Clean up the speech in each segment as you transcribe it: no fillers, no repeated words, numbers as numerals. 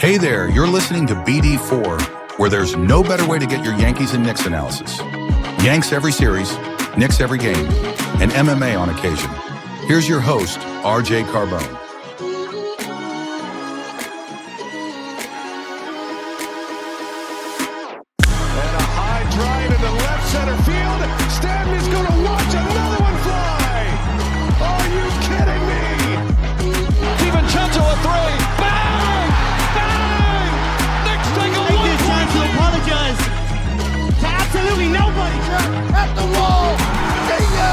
Hey there, you're listening to BD4, where there's no better way to get your Yankees and Knicks analysis. Yanks every series, Knicks every game, and MMA on occasion. Here's your host, RJ Carbone. And a high drive into left center field. Stanley's going to watch another one fly. Are you kidding me? DiVincenzo a three. Bang! Bang! Knicks take a 1-point time to lead. apologize to absolutely nobody. At the wall. See ya!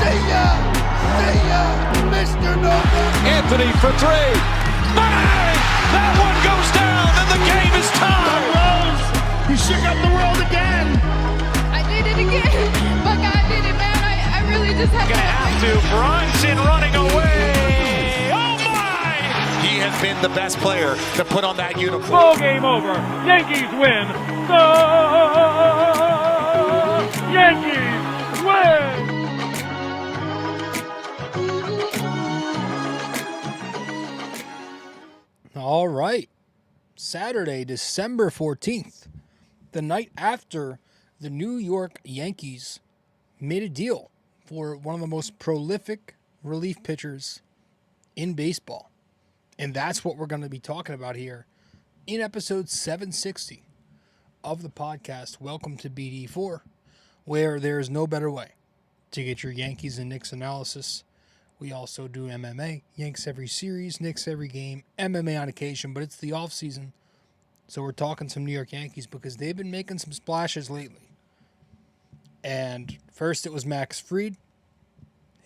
See ya! See ya! Mr. Nova! Anthony for three. Bang! That one goes down and the game is tied. Rose, you shook up the world again. I did it again. My God did it, man. I really just had Gonna have to. Bronson running away. Oh my! He has been the best player to put on that uniform. Ball game over. Yankees win. The Yankees win. All right. Saturday, December 14th, the night after the New York Yankees made a deal for one of the most prolific relief pitchers in baseball. And that's what we're going to be talking about here in episode 760 of the podcast. Welcome to BD4, where there is no better way to get your Yankees and Knicks analysis. We also do MMA, Yanks every series, Knicks every game, MMA on occasion, but it's the off season. So we're talking some New York Yankees because they've been making some splashes lately. And first it was Max Fried.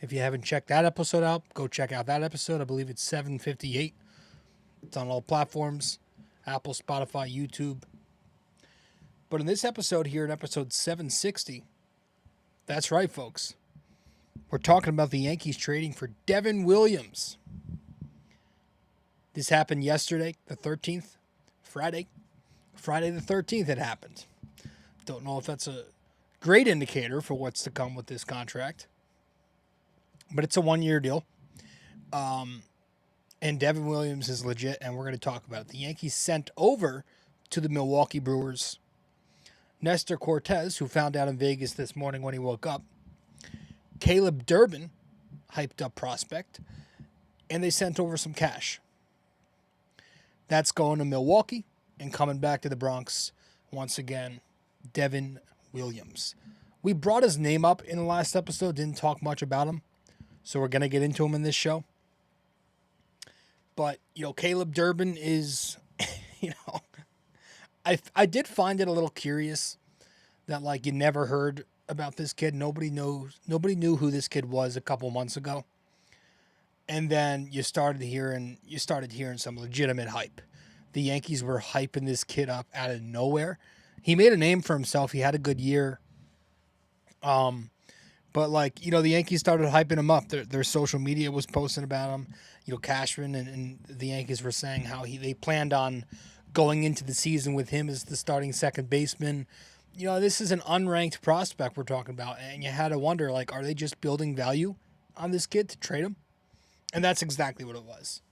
If you haven't checked that episode out, go check out that episode. I believe it's 758. It's on all platforms, Apple, Spotify, YouTube. But in this episode here, in episode 760, that's right, folks. We're talking about the Yankees trading for Devin Williams. This happened yesterday, the 13th, Friday the 13th it happened. Don't know if that's a great indicator for what's to come with this contract. But it's a one-year deal. And Devin Williams is legit, and we're going to talk about it. The Yankees sent over to the Milwaukee Brewers Nestor Cortez, who found out in Vegas this morning when he woke up. Caleb Durbin, hyped up prospect, and they sent over some cash. That's going to Milwaukee, and coming back to the Bronx once again, Devin Williams. We brought his name up in the last episode, didn't talk much about him, so we're going to get into him in this show. But, Caleb Durbin is, I did find it a little curious that, you never heard about this kid. Nobody knew who this kid was a couple months ago. And then you started hearing some legitimate hype. The Yankees were hyping this kid up out of nowhere. He made a name for himself. He had a good year. But the Yankees started hyping him up. Their social media was posting about him. Cashman and the Yankees were saying how they planned on going into the season with him as the starting second baseman. This is an unranked prospect we're talking about, and you had to wonder, are they just building value on this kid to trade him? And that's exactly what it was.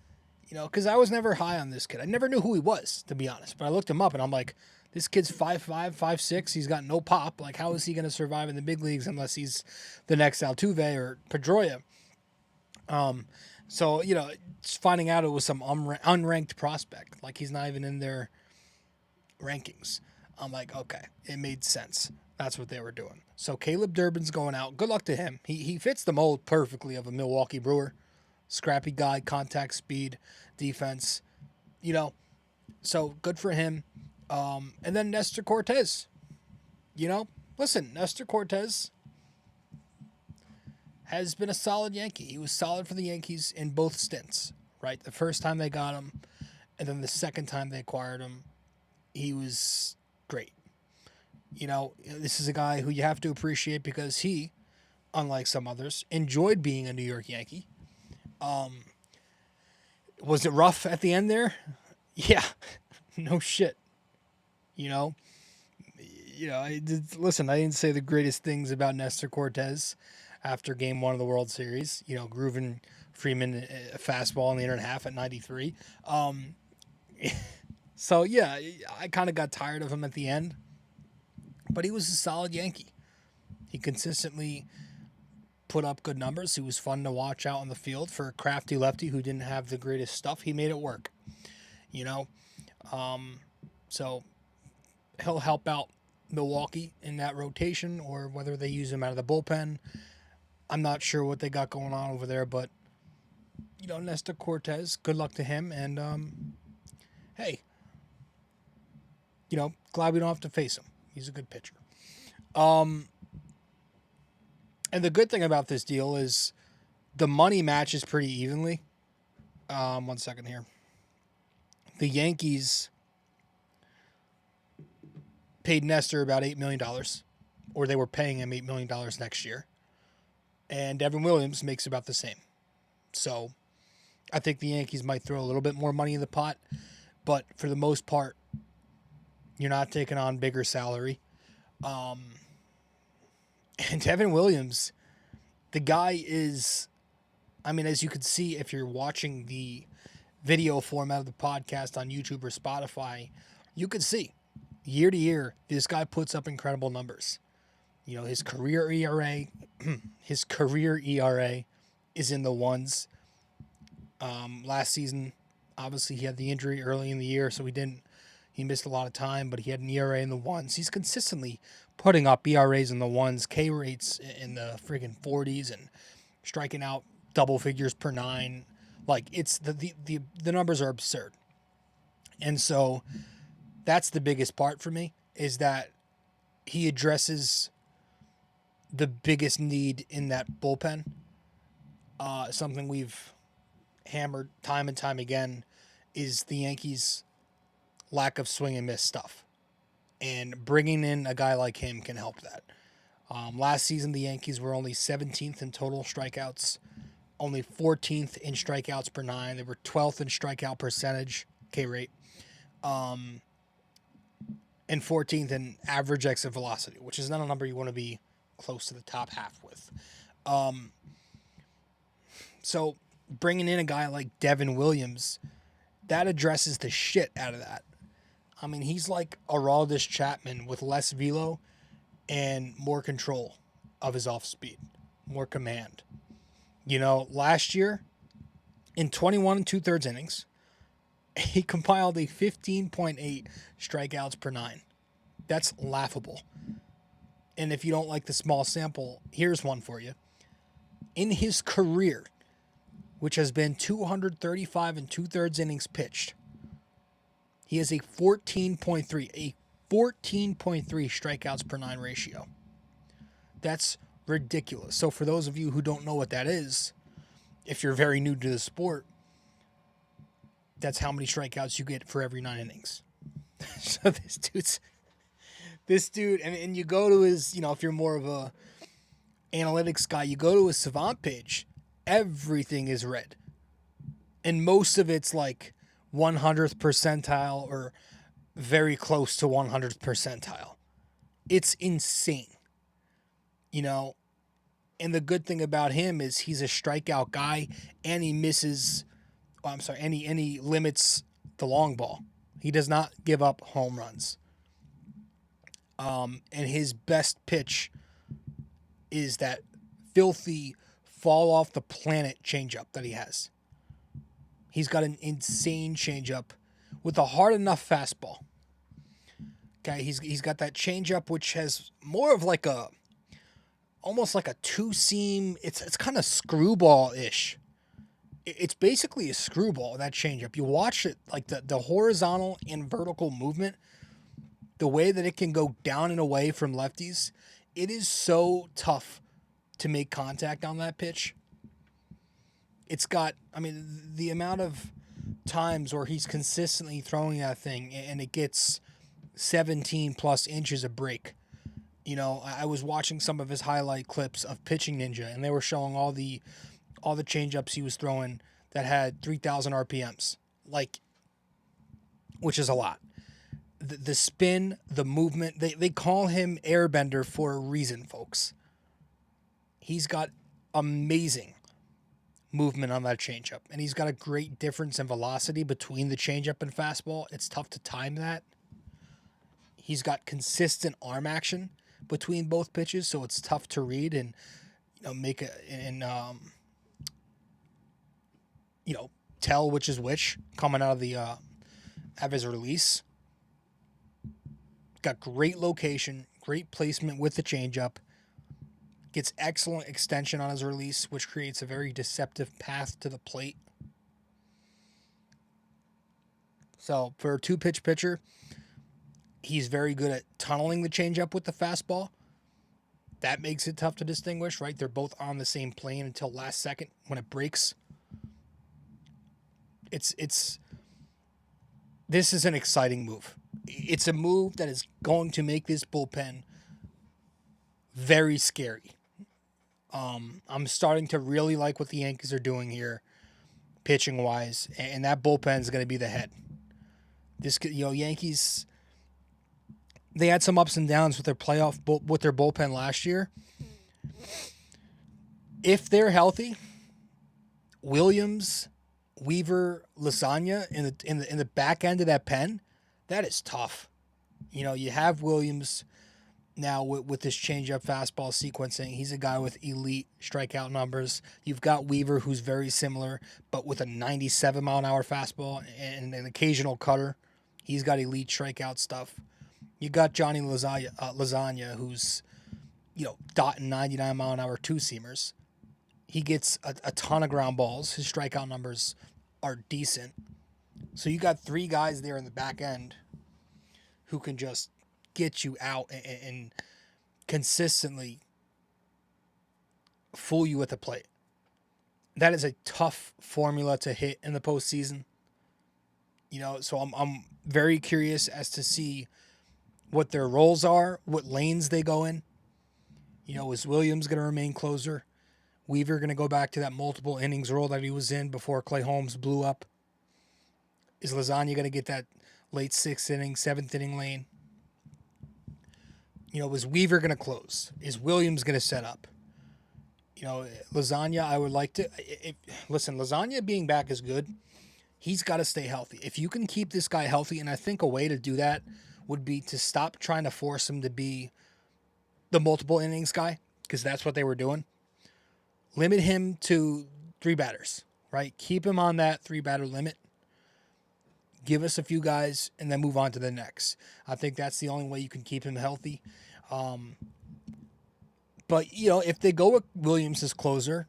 Because I was never high on this kid. I never knew who he was, to be honest. But I looked him up, and I'm like, this kid's 5'5", 5'6". He's got no pop. How is he going to survive in the big leagues unless he's the next Altuve or Pedroia? So, just finding out it was some unranked prospect. He's not even in their rankings. I'm like, okay, it made sense. That's what they were doing. So Caleb Durbin's going out. Good luck to him. He fits the mold perfectly of a Milwaukee Brewer. Scrappy guy, contact speed, defense. So good for him. And then Nestor Cortez. Listen, Nestor Cortez has been a solid Yankee. He was solid for the Yankees in both stints, right? The first time they got him, and then the second time they acquired him, he was great. This is a guy who you have to appreciate because he, unlike some others, enjoyed being a New York Yankee. Was it rough at the end there? Yeah, no shit. Listen, I didn't say the greatest things about Nestor Cortez after Game 1 of the World Series. Grooving Freeman a fastball in the inner half at 93. So, yeah, I kind of got tired of him at the end. But he was a solid Yankee. He consistently put up good numbers. He was fun to watch out on the field for a crafty lefty who didn't have the greatest stuff. He made it work, you know. So he'll help out Milwaukee in that rotation, or whether they use him out of the bullpen. I'm not sure what they got going on over there, but, you know, Nestor Cortez, good luck to him. And, hey, you know, glad we don't have to face him. He's a good pitcher. And the good thing about this deal is the money matches pretty evenly. 1 second here. The Yankees paid Nestor about $8 million, or they were paying him $8 million next year. And Devin Williams makes about the same. So I think the Yankees might throw a little bit more money in the pot, but for the most part, you're not taking on bigger salary. And Devin Williams, the guy is, I mean, as you can see if you're watching the video format of the podcast on YouTube or Spotify, you can see year to year, this guy puts up incredible numbers. You know, his career ERA is in the ones. Last season, obviously he had the injury early in the year, so he missed a lot of time, but he had an ERA in the ones. He's consistently putting up ERAs in the ones, K rates in the friggin' 40s, and striking out double figures per 9. Like, it's the numbers are absurd. And so that's the biggest part for me, is that he addresses the biggest need in that bullpen. Something we've hammered time and time again is the Yankees' lack of swing and miss stuff. And bringing in a guy like him can help that. Last season, the Yankees were only 17th in total strikeouts, only 14th in strikeouts per 9. They were 12th in strikeout percentage, K rate, and 14th in average exit velocity, which is not a number you want to be close to the top half with. So bringing in a guy like Devin Williams, that addresses the shit out of that. I mean, he's like Aroldis Chapman with less velo and more control of his off speed, more command. You know, last year, in 21 2/3 innings, he compiled a 15.8 strikeouts per 9. That's laughable. And if you don't like the small sample, here's one for you. In his career, which has been 235 2/3 innings pitched, he has a 14.3 strikeouts per 9 ratio. That's ridiculous. So for those of you who don't know what that is, if you're very new to the sport, that's how many strikeouts you get for every 9 innings. So this dude, and you go to his, you know, if you're more of a analytics guy, you go to his Savant page, everything is red. And most of it's like 100th percentile or very close to 100th percentile. It's insane. You know, and the good thing about him is he's a strikeout guy, and he misses, and he limits the long ball. He does not give up home runs. And his best pitch is that filthy fall off the planet changeup that he has. He's got an insane changeup with a hard enough fastball. Okay, he's got that changeup which has more of like almost like a two-seam. It's kind of screwball-ish. It's basically a screwball, that changeup. You watch it, like the horizontal and vertical movement, the way that it can go down and away from lefties, it is so tough to make contact on that pitch. It's got, I mean, the amount of times where he's consistently throwing that thing and it gets 17 plus inches of break. You know, I was watching some of his highlight clips of Pitching Ninja, and they were showing all the changeups he was throwing that had 3,000 RPMs, like, which is a lot. The spin, the movement, they call him Airbender for a reason, folks. He's got amazing movement on that changeup. And he's got a great difference in velocity between the changeup and fastball. It's tough to time that. He's got consistent arm action between both pitches, so it's tough to read and tell which is which coming out of the of his release. Got great location, great placement with the changeup. Gets excellent extension on his release, which creates a very deceptive path to the plate. So for a 2-pitch pitcher, he's very good at tunneling the changeup with the fastball. That makes it tough to distinguish, right? They're both on the same plane until last second when it breaks. This is an exciting move. It's a move that is going to make this bullpen very scary. I'm starting to really like what the Yankees are doing here, pitching wise, and that bullpen is going to be the head. Yankees, they had some ups and downs with their bullpen last year. If they're healthy, Williams, Weaver, Lasagna in the back end of that pen, that is tough. You have Williams now with this changeup fastball sequencing. He's a guy with elite strikeout numbers. You've got Weaver, who's very similar, but with a 97-mile-an-hour fastball and an occasional cutter. He's got elite strikeout stuff. You got Johnny Lasagna, who's dotting 99-mile-an-hour two-seamers. He gets a ton of ground balls. His strikeout numbers are decent. So you got 3 guys there in the back end who can just get you out and consistently fool you at the plate. That is a tough formula to hit in the postseason. So I'm very curious as to see what their roles are, what lanes they go in. Is Williams going to remain closer? Weaver going to go back to that multiple innings role that he was in before Clay Holmes blew up? Is Lasagna going to get that late 6th inning, 7th inning lane? Is Weaver going to close? Is Williams going to set up? Lasagna, I would like to... Listen, Lasagna being back is good. He's got to stay healthy. If you can keep this guy healthy, and I think a way to do that would be to stop trying to force him to be the multiple innings guy, because that's what they were doing. Limit him to 3 batters, right? Keep him on that 3-batter limit. Give us a few guys and then move on to the next. I think that's the only way you can keep him healthy. But, if they go with Williams as closer,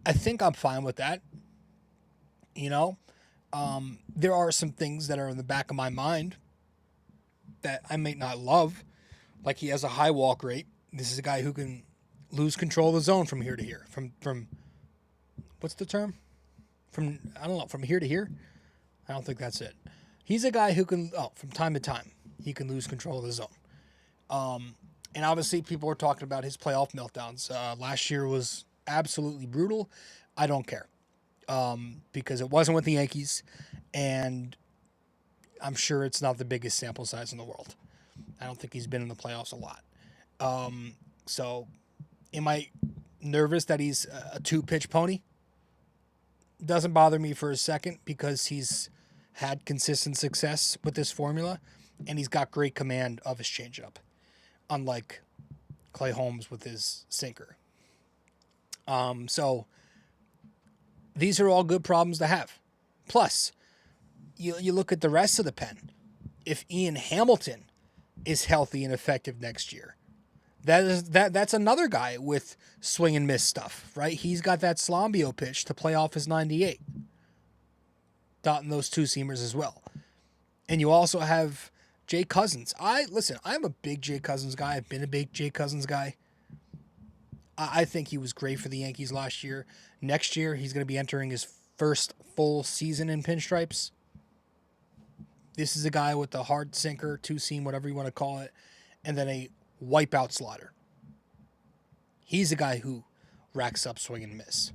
I think I'm fine with that. There are some things that are in the back of my mind that I may not love. Like he has a high walk rate. This is a guy who can lose control of the zone from here to here. From what's the term? From here to here? I don't think that's it. He's a guy who can, from time to time, he can lose control of the zone. And obviously people were talking about his playoff meltdowns. Last year was absolutely brutal. I don't care. Because it wasn't with the Yankees, and I'm sure it's not the biggest sample size in the world. I don't think he's been in the playoffs a lot. So am I nervous that he's a 2-pitch pony? Doesn't bother me for a second because he's had consistent success with this formula, and he's got great command of his changeup, unlike Clay Holmes with his sinker. So these are all good problems to have. Plus, you look at the rest of the pen. If Ian Hamilton is healthy and effective next year, that's another guy with swing and miss stuff, right? He's got that Slombio pitch to play off his 98. Dotting those two-seamers as well. And you also have Jay Cousins. I'm a big Jay Cousins guy. I've been a big Jay Cousins guy. I think he was great for the Yankees last year. Next year, he's going to be entering his first full season in pinstripes. This is a guy with a hard sinker, two-seam, whatever you want to call it, and then a wipeout slider. He's a guy who racks up swing and miss.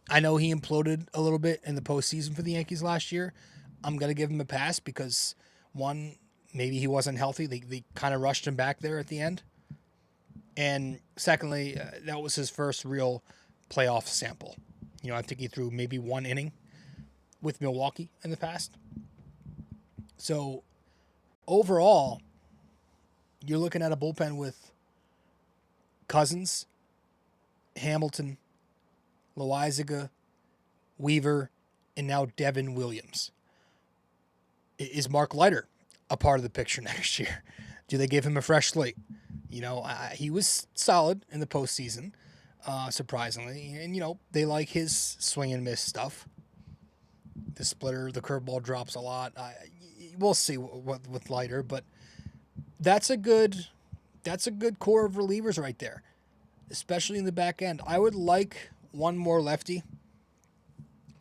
I know he imploded a little bit in the postseason for the Yankees last year. I'm going to give him a pass because, one, maybe he wasn't healthy. They kind of rushed him back there at the end. And secondly, that was his first real playoff sample. I think he threw maybe one inning with Milwaukee in the past. So overall, you're looking at a bullpen with Cousins, Hamilton, Loizaga, Weaver, and now Devin Williams. Is Mark Leiter a part of the picture next year? Do they give him a fresh slate? He was solid in the postseason, surprisingly. And, they like his swing and miss stuff. The splitter, the curveball drops a lot. We'll see what with Leiter, but that's a good core of relievers right there, especially in the back end. I would like one more lefty.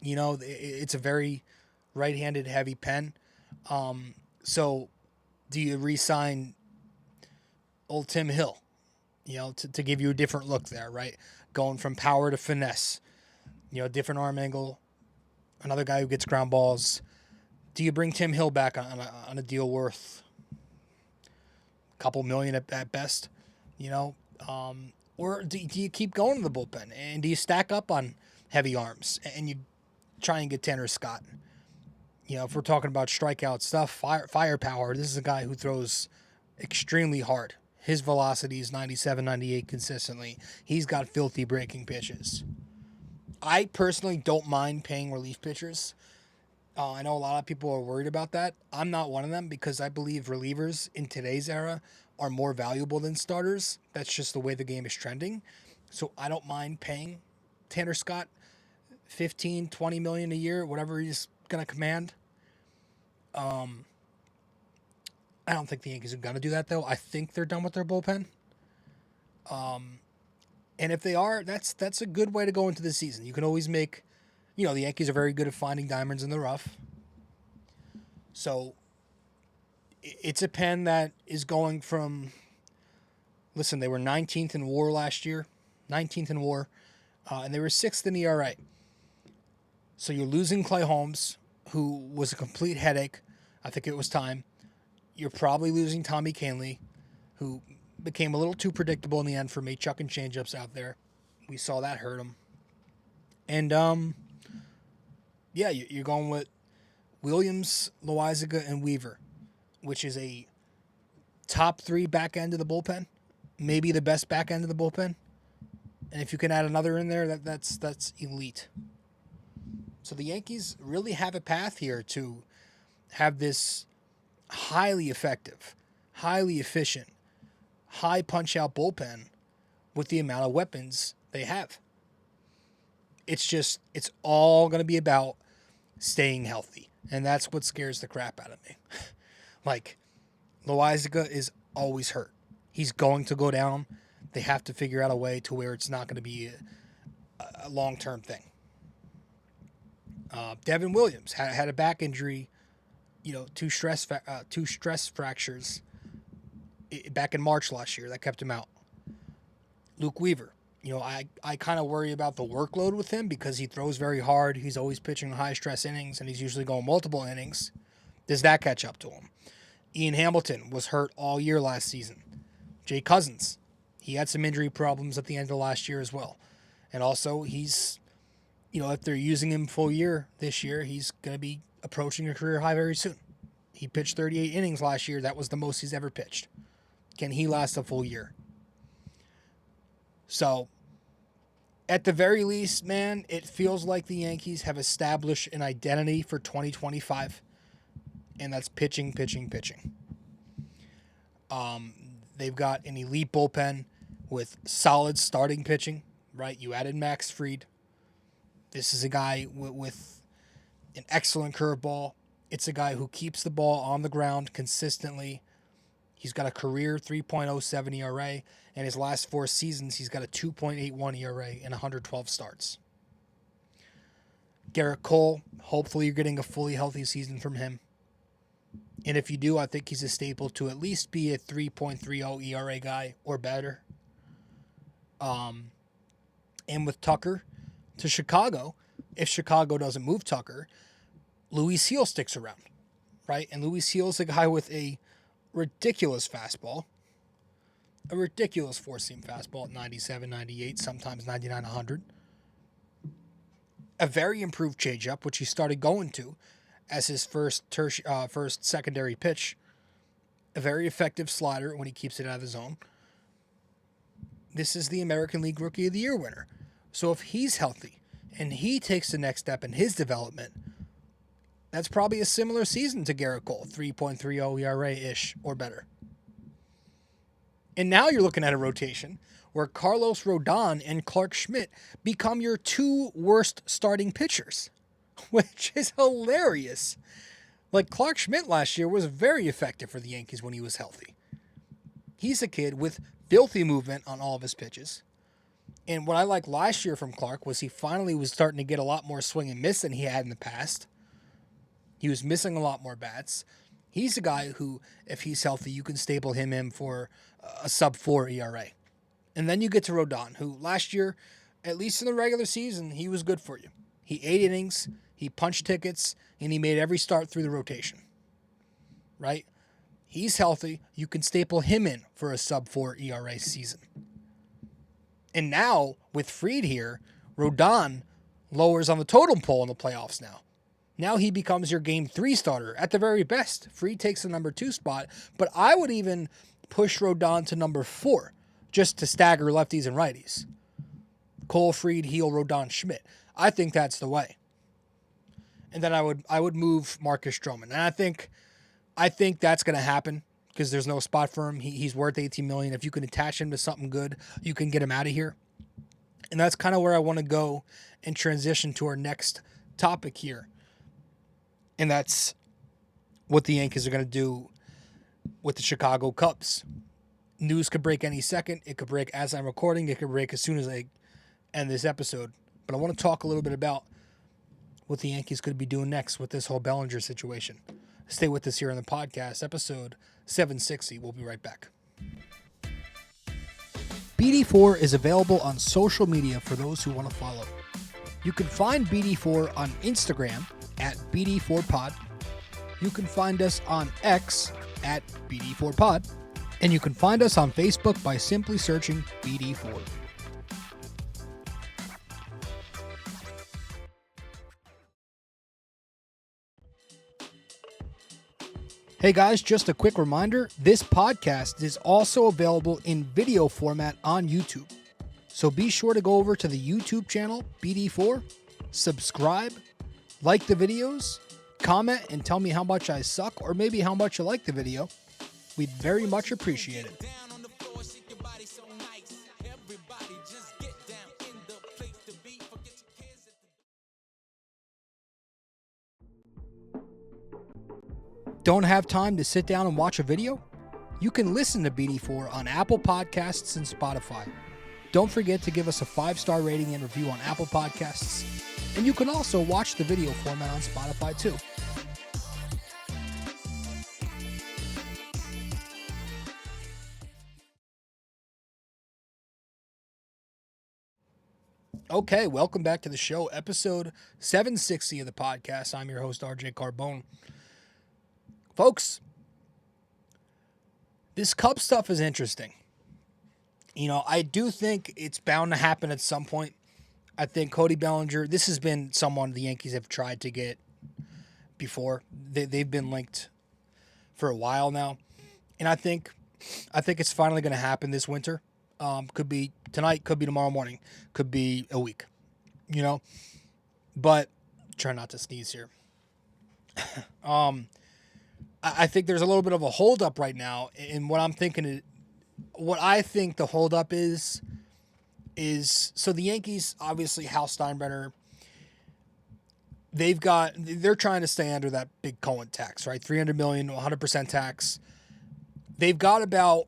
It's a very right-handed heavy pen. So do you re-sign old Tim Hill, to give you a different look there, right? Going from power to finesse, different arm angle, another guy who gets ground balls. Do you bring Tim Hill back on a deal worth a couple million at best, or do you keep going to the bullpen, and do you stack up on heavy arms and you try and get Tanner Scott? If we're talking about strikeout stuff, firepower, this is a guy who throws extremely hard. His velocity is 97, 98 consistently. He's got filthy breaking pitches. I personally don't mind paying relief pitchers. I know a lot of people are worried about that. I'm not one of them because I believe relievers in today's era are more valuable than starters. That's just the way the game is trending. So I don't mind paying Tanner Scott $15, $20 million a year, whatever he's going to command. I don't think the Yankees are going to do that, though. I think they're done with their bullpen. And if they are, that's a good way to go into the season. You can always make, the Yankees are very good at finding diamonds in the rough. So it's a pen that is going from, listen, they were 19th in WAR last year, 19th in WAR, and they were 6th in ERA. So you're losing Clay Holmes, who was a complete headache. I think it was time. You're probably losing Tommy Kahnle, who became a little too predictable in the end for me, chucking changeups out there. We saw that hurt him. And, you're going with Williams, Loizaga, and Weaver, which is a top 3 back end of the bullpen, maybe the best back end of the bullpen. And if you can add another in there, that's elite. So the Yankees really have a path here to have this highly effective, highly efficient, high punch-out bullpen with the amount of weapons they have. It's all going to be about staying healthy, and that's what scares the crap out of me. Like, Loizaga is always hurt. He's going to go down. They have to figure out a way to where it's not going to be a long-term thing. Devin Williams had a back injury, two stress fractures back in March last year that kept him out. Luke Weaver, I kind of worry about the workload with him because he throws very hard. He's always pitching high stress innings, and he's usually going multiple innings. Does that catch up to him? Ian Hamilton was hurt all year last season. Jay Cousins, he had some injury problems at the end of last year as well. And also, he's, if they're using him full year this year, he's going to be approaching a career high very soon. He pitched 38 innings last year. That was the most he's ever pitched. Can he last a full year? So, at the very least, man, it feels like the Yankees have established an identity for 2025, and that's pitching. They've got an elite bullpen with solid starting pitching, right? You added Max Fried. This is a guy with an excellent curveball. It's a guy who keeps the ball on the ground consistently. He's got a career 3.07 ERA, and his last 4 seasons, he's got a 2.81 ERA in 112 starts. Garrett Cole, hopefully you're getting a fully healthy season from him. And if you do, I think he's a staple to at least be a 3.30 ERA guy or better. And with Tucker to Chicago, if Chicago doesn't move Tucker, Luis Heel sticks around, right? And Luis Heel is a guy with a ridiculous fastball, a ridiculous four-seam fastball at 97, 98, sometimes 99, 100. a very improved changeup, which he started going to as his first secondary pitch. A very effective slider when he keeps it out of the zone. This is the American League Rookie of the Year winner. So if he's healthy and he takes the next step in his development, that's probably a similar season to Garrett Cole, 3.30 ERA-ish or better. And now you're looking at a rotation where Carlos Rodon and Clark Schmidt become your two worst starting pitchers, which is hilarious. Like, Clark Schmidt last year was very effective for the Yankees when he was healthy. He's a kid with filthy movement on all of his pitches. And what I liked last year from Clark was he finally was starting to get a lot more swing and miss than he had in the past. He was missing a lot more bats. He's a guy who, if he's healthy, you can staple him in for a sub-4 ERA. And then you get to Rodon, who last year, at least in the regular season, he was good for you. He 8 innings, he punched tickets, and he made every start through the rotation. Right? He's healthy. You can staple him in for a sub-4 ERA season. And now, with Fried here, Rodon lowers on the totem pole in the playoffs now. Now he becomes your Game 3 starter at the very best. Fried takes the number 2 spot, but I would even push Rodon to number 4 just to stagger lefties and righties. Cole, Fried, Heel, Rodon, Schmidt. I think that's the way. And then I would move Marcus Stroman. And I think that's going to happen because there's no spot for him. He's worth $18 million. If you can attach him to something good, you can get him out of here. And that's kind of where I want to go and transition to our next topic here. And that's what the Yankees are going to do with the Chicago Cubs. News could break any second. It could break as I'm recording. It could break as soon as I end this episode. But I want to talk a little bit about what the Yankees could be doing next with this whole Bellinger situation. Stay with us here on the podcast, episode 760. We'll be right back. BD4 is available on social media for those who want to follow. You can find BD4 on Instagram at BD4Pod. You can find us on X at BD4Pod. And you can find us on Facebook by simply searching BD4. Hey guys, just a quick reminder, this podcast is also available in video format on YouTube. So be sure to go over to the YouTube channel, BD4, subscribe, like the videos, comment, and tell me how much I suck or maybe how much you like the video. We'd very much appreciate it. Don't have time to sit down and watch a video? You can listen to BD4 on Apple Podcasts and Spotify. Don't forget to give us a 5-star rating and review on Apple Podcasts. And you can also watch the video format on Spotify too. Okay, welcome back to the show, episode 760 of the podcast. I'm your host, RJ Carbone. Folks, this Cub stuff is interesting. You know, I do think it's bound to happen at some point. I think Cody Bellinger, this has been someone the Yankees have tried to get before. They've been linked for a while now. And I think it's finally going to happen this winter. Could be tonight, could be tomorrow morning, could be a week, you know. But try not to sneeze here. I think there's a little bit of a holdup right now, and what I think the holdup is so the Yankees, obviously Hal Steinbrenner, they're trying to stay under that big Cohen tax, right? $300 million, 100% tax. They've got about,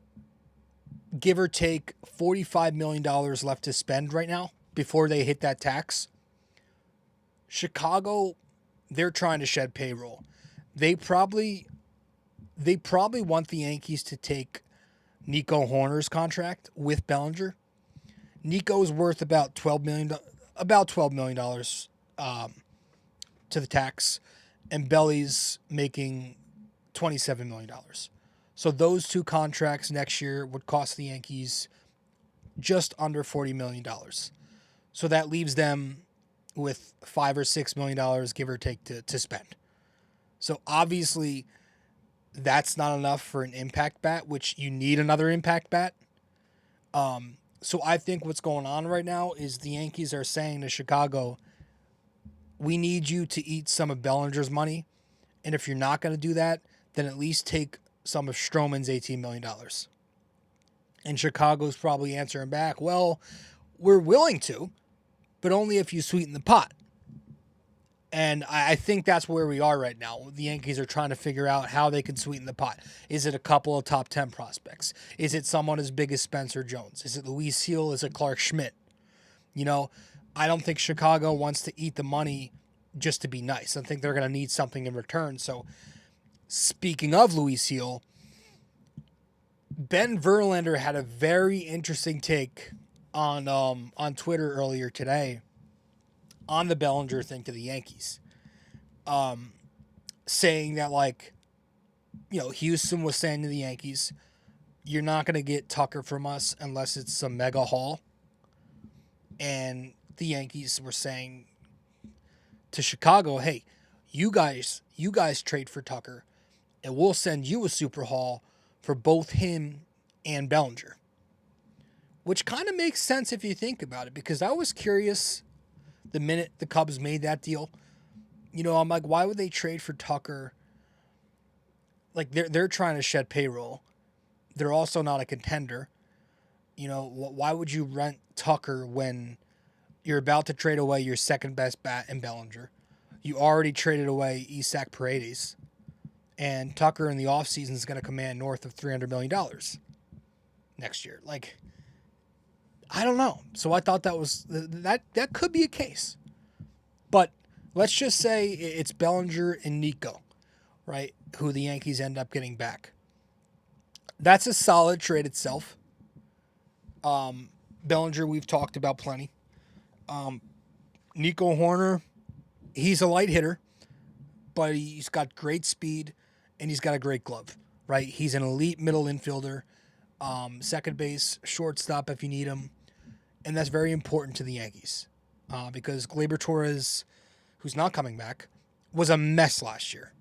give or take, $45 million left to spend right now before they hit that tax. Chicago, they're trying to shed payroll. They probably want the Yankees to take Nico Horner's contract with Bellinger. Nico's worth about $12 million to the tax, and Belly's making $27 million. So those two contracts next year would cost the Yankees just under $40 million. So that leaves them with $5 or $6 million, give or take, to spend. So obviously that's not enough for an impact bat, which you need another impact bat. So I think what's going on right now is the Yankees are saying to Chicago, we need you to eat some of Bellinger's money. And if you're not going to do that, then at least take some of Stroman's $18 million. And Chicago's probably answering back, well, we're willing to, but only if you sweeten the pot. And I think that's where we are right now. The Yankees are trying to figure out how they can sweeten the pot. Is it a couple of top 10 prospects? Is it someone as big as Spencer Jones? Is it Luis Seal? Is it Clark Schmidt? You know, I don't think Chicago wants to eat the money just to be nice. I think they're going to need something in return. So, speaking of Luis Seal, Ben Verlander had a very interesting take on Twitter earlier today on the Bellinger thing to the Yankees, saying that, like, you know, Houston was saying to the Yankees, you're not going to get Tucker from us unless it's some mega haul. And the Yankees were saying to Chicago, hey, you guys trade for Tucker, and we'll send you a super haul for both him and Bellinger. Which kind of makes sense if you think about it, because I was curious the minute the Cubs made that deal. You know, I'm like, why would they trade for Tucker? Like, they're trying to shed payroll. They're also not a contender. You know, why would you rent Tucker when you're about to trade away your second best bat in Bellinger? You already traded away Isaac Paredes. And Tucker in the offseason is going to command north of $300 million next year. Like, I don't know. So I thought that could be a case. But let's just say it's Bellinger and Nico, right, who the Yankees end up getting back. That's a solid trade itself. Bellinger, we've talked about plenty. Nico Horner, he's a light hitter, but he's got great speed and he's got a great glove, right? He's an elite middle infielder, second base, shortstop if you need him. And that's very important to the Yankees because Gleyber Torres, who's not coming back, was a mess last year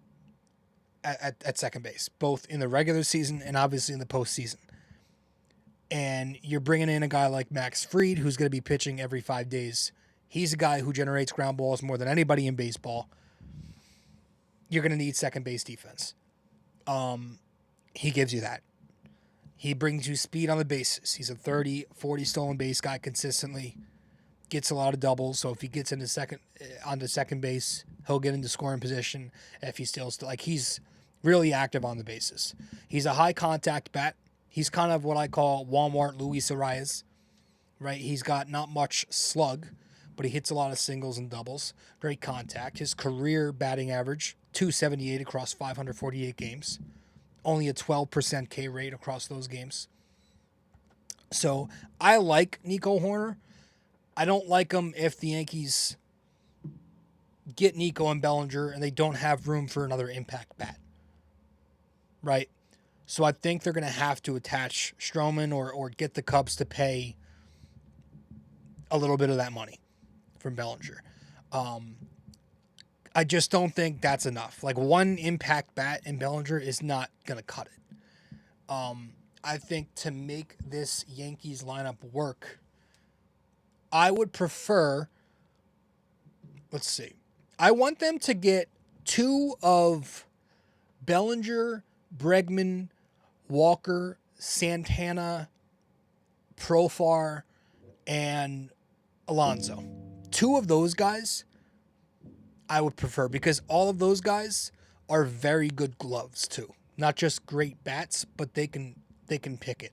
at second base, both in the regular season and obviously in the postseason. And you're bringing in a guy like Max Fried, who's going to be pitching every 5 days. He's a guy who generates ground balls more than anybody in baseball. You're going to need second base defense. He gives you that. He brings you speed on the bases. He's a 30, 40 stolen base guy consistently. Gets a lot of doubles. So if he gets onto second base, he'll get into scoring position. If he still like, he's really active on the bases. He's a high contact bat. He's kind of what I call Walmart Luis Arias, right? He's got not much slug, but he hits a lot of singles and doubles. Great contact. His career batting average, .278 across 548 games. Only a 12% K rate across those games. So I like Nico Horner. I don't like him if the Yankees get Nico and Bellinger and they don't have room for another impact bat. Right? So I think they're going to have to attach Stroman or get the Cubs to pay a little bit of that money from Bellinger. I just don't think that's enough. Like, one impact bat in Bellinger is not going to cut it. I think to make this Yankees lineup work, I would prefer, let's see, I want them to get two of Bellinger, Bregman, Walker, Santana, Profar, and Alonso. Two of those guys I would prefer, because all of those guys are very good gloves too. Not just great bats, but they can pick it.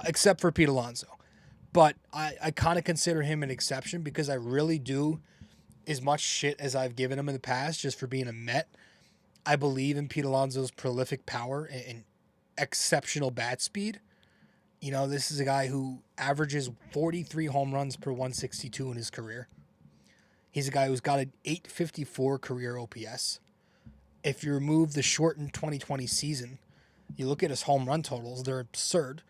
Except for Pete Alonso. But I kind of consider him an exception because I really do, as much shit as I've given him in the past just for being a Met, I believe in Pete Alonso's prolific power and exceptional bat speed. You know, this is a guy who averages 43 home runs per 162 in his career. He's a guy who's got an 854 career OPS. If you remove the shortened 2020 season, you look at his home run totals, they're absurd.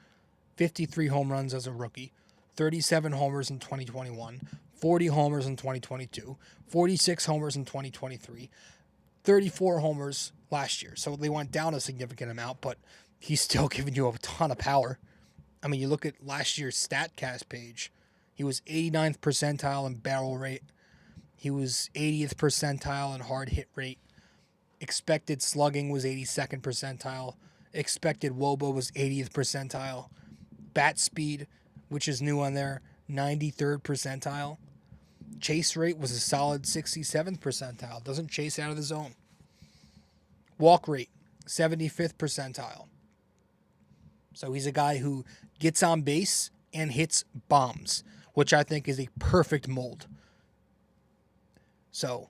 53 home runs as a rookie, 37 homers in 2021, 40 homers in 2022, 46 homers in 2023, 34 homers last year. So they went down a significant amount, but he's still giving you a ton of power. I mean, you look at last year's StatCast page, he was 89th percentile in barrel rate. He was 80th percentile in hard hit rate. Expected slugging was 82nd percentile. Expected WOBA was 80th percentile. Bat speed, which is new on there, 93rd percentile. Chase rate was a solid 67th percentile. Doesn't chase out of the zone. Walk rate, 75th percentile. So he's a guy who gets on base and hits bombs, which I think is a perfect mold. So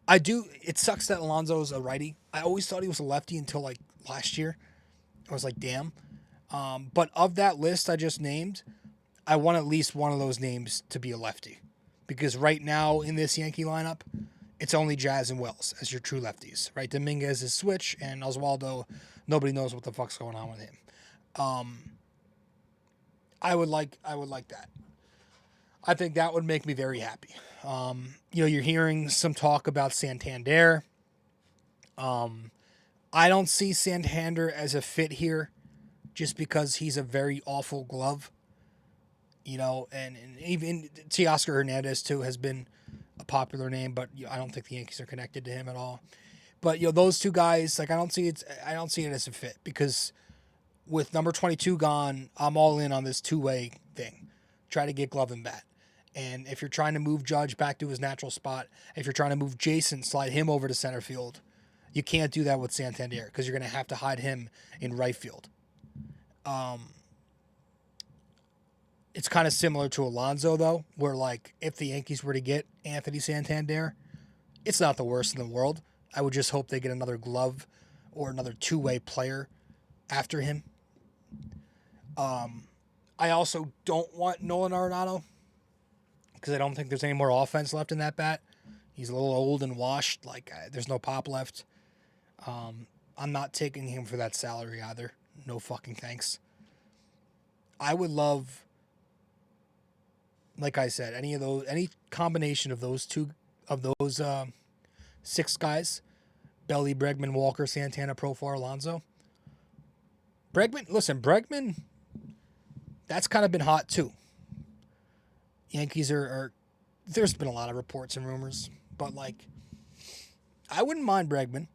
it sucks that Alonso's a righty. I always thought he was a lefty until like last year. I was like, damn. But of that list I just named, I want at least one of those names to be a lefty. Because right now in this Yankee lineup, it's only Jazz and Wells as your true lefties, right? Dominguez is switch, and Oswaldo, nobody knows what the fuck's going on with him. I would like that. I think that would make me very happy. You're hearing some talk about Santander. I don't see Santander as a fit here just because he's a very awful glove. And even Teoscar Hernandez, too, has been a popular name, but I don't think the Yankees are connected to him at all. But, those two guys, I don't see it as a fit because with number 22 gone, I'm all in on this two-way thing. Try to get glove and bat. And if you're trying to move Judge back to his natural spot, if you're trying to move Jason, slide him over to center field, you can't do that with Santander because you're going to have to hide him in right field. It's kind of similar to Alonso, though, where, if the Yankees were to get Anthony Santander, it's not the worst in the world. I would just hope they get another glove or another two-way player after him. I also don't want Nolan Arenado because I don't think there's any more offense left in that bat. He's a little old and washed. There's no pop left. I'm not taking him for that salary either. No fucking thanks. I would love, like I said, any combination of those six guys, Belly, Bregman, Walker, Santana, Profar, Alonso. Bregman, that's kind of been hot too. Yankees are there's been a lot of reports and rumors, but I wouldn't mind Bregman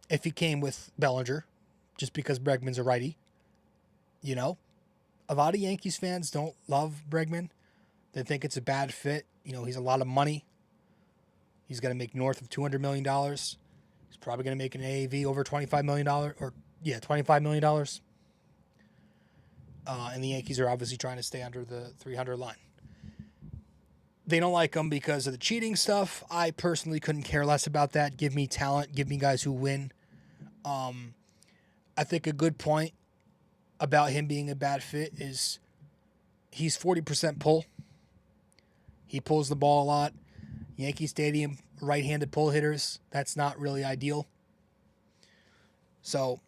if he came with Bellinger, just because Bregman's a righty. A lot of Yankees fans don't love Bregman. They think it's a bad fit. He's a lot of money. He's going to make north of $200 million. He's probably going to make an AAV over $25 million, $25 million. And the Yankees are obviously trying to stay under the 300 line. They don't like him because of the cheating stuff. I personally couldn't care less about that. Give me talent. Give me guys who win. I think a good point about him being a bad fit is he's 40% pull. He pulls the ball a lot. Yankee Stadium, right-handed pull hitters, that's not really ideal. So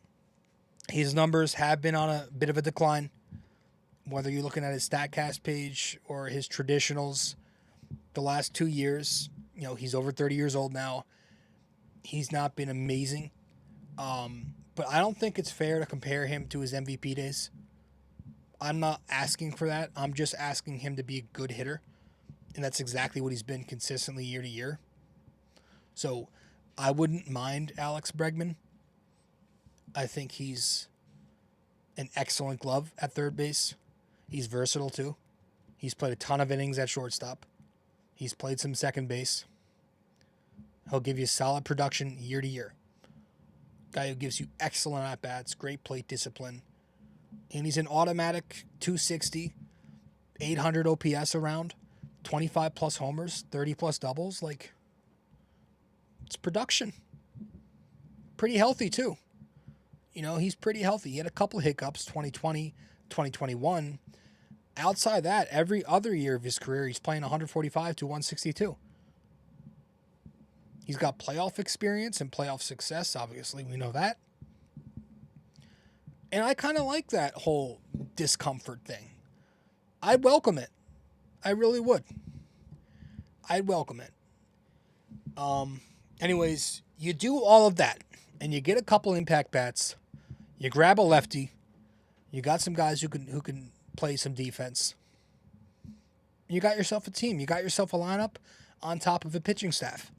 his numbers have been on a bit of a decline. Whether you're looking at his StatCast page or his traditionals, the last 2 years, he's over 30 years old now. He's not been amazing. But I don't think it's fair to compare him to his MVP days. I'm not asking for that. I'm just asking him to be a good hitter. And that's exactly what he's been consistently year to year. So I wouldn't mind Alex Bregman. I think he's an excellent glove at third base. He's versatile too. He's played a ton of innings at shortstop. He's played some second base. He'll give you solid production year to year. Guy who gives you excellent at-bats, great plate discipline. And he's an automatic 260, 800 OPS around, 25-plus homers, 30-plus doubles. It's production. Pretty healthy, too. He's pretty healthy. He had a couple of hiccups, 2020, 2021. Outside that, every other year of his career, he's playing 145 to 162. He's got playoff experience and playoff success, obviously. We know that. And I kind of like that whole discomfort thing. I'd welcome it. I really would. I'd welcome it. Anyways, you do all of that, and you get a couple impact bats. You grab a lefty. You got some guys who can play some defense. You got yourself a team. You got yourself a lineup on top of a pitching staff.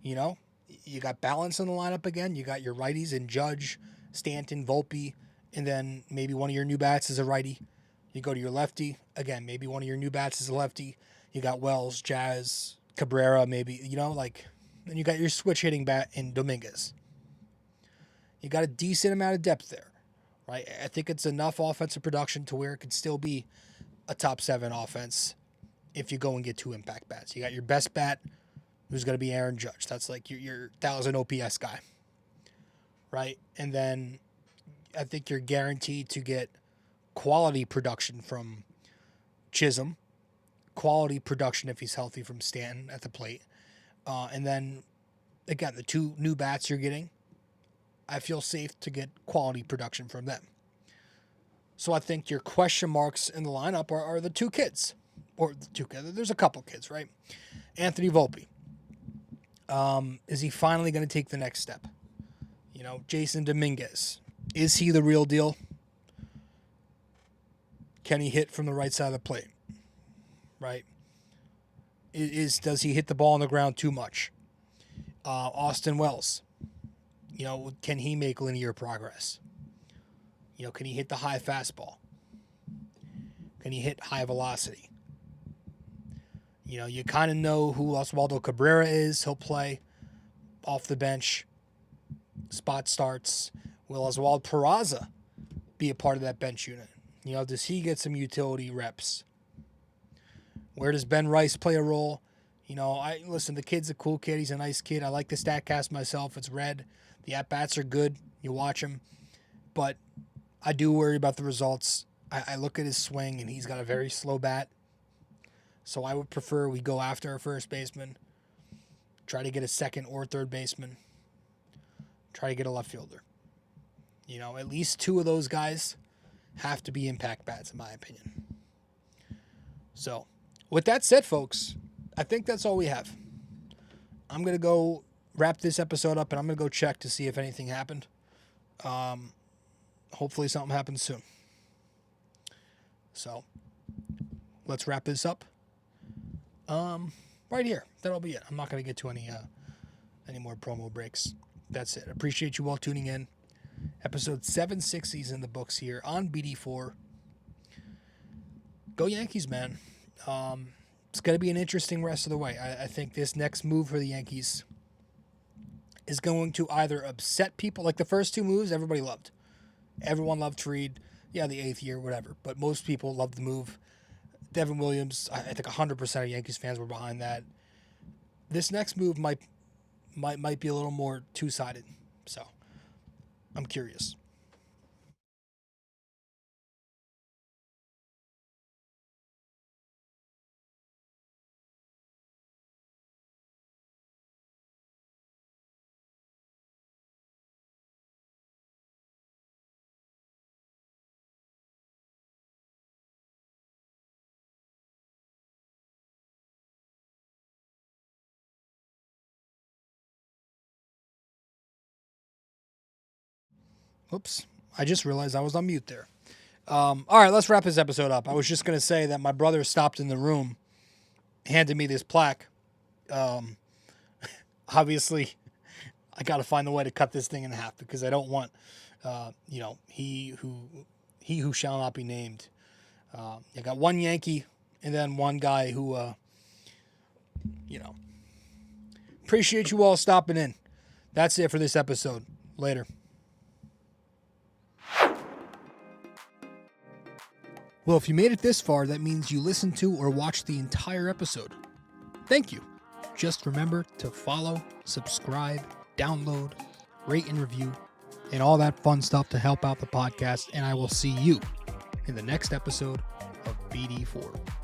You know, you got balance in the lineup again. You got your righties in Judge, Stanton, Volpe, and then maybe one of your new bats is a righty. You go to your lefty. Again, maybe one of your new bats is a lefty. You got Wells, Jazz, Cabrera, maybe, then you got your switch hitting bat in Dominguez. You got a decent amount of depth there, right? I think it's enough offensive production to where it could still be a top 7 offense if you go and get 2 impact bats. You got your best bat, who's going to be Aaron Judge. That's like your 1,000 OPS guy, right? And then I think you're guaranteed to get quality production from Chisholm, quality production if he's healthy from Stanton at the plate. And then, again, the 2 new bats you're getting, I feel safe to get quality production from them. So I think your question marks in the lineup are the 2 kids. Or the 2 kids. There's a couple kids, right? Anthony Volpe. Is he finally going to take the next step? Jason Dominguez. Is he the real deal? Can he hit from the right side of the plate? Right? Does he hit the ball on the ground too much? Austin Wells. Can he make linear progress? Can he hit the high fastball? Can he hit high velocity? You kind of know who Oswaldo Cabrera is. He'll play off the bench, spot starts. Will Oswald Peraza be a part of that bench unit? Does he get some utility reps? Where does Ben Rice play a role? Listen, the kid's a cool kid. He's a nice kid. I like the StatCast myself. It's red. The at-bats are good. You watch him. But I do worry about the results. I look at his swing, and he's got a very slow bat. So I would prefer we go after our first baseman, try to get a second or third baseman, try to get a left fielder. At least 2 of those guys have to be impact bats, in my opinion. So, with that said, folks, I think that's all we have. I'm going to go wrap this episode up, and I'm going to go check to see if anything happened. Hopefully something happens soon. So, let's wrap this up. Right here. That'll be it. I'm not going to get to any more promo breaks. That's it. Appreciate you all tuning in. Episode 760 is in the books here on BD4. Go Yankees, man. It's going to be an interesting rest of the way. I think this next move for the Yankees is going to either upset people. Like the first 2 moves, everybody loved. Everyone loved Fried. Yeah, the 8th year, whatever. But most people loved the move. Devin Williams, I think 100% of Yankees fans were behind that. This next move might be a little more two-sided. So, I'm curious. Oops, I just realized I was on mute there. All right, let's wrap this episode up. I was just going to say that my brother stopped in the room, handed me this plaque. Obviously, I got to find a way to cut this thing in half because I don't want, he who shall not be named. I got one Yankee and then one guy who, appreciate you all stopping in. That's it for this episode. Later. Well, if you made it this far, that means you listened to or watched the entire episode. Thank you. Just remember to follow, subscribe, download, rate and review, and all that fun stuff to help out the podcast. And I will see you in the next episode of BD4.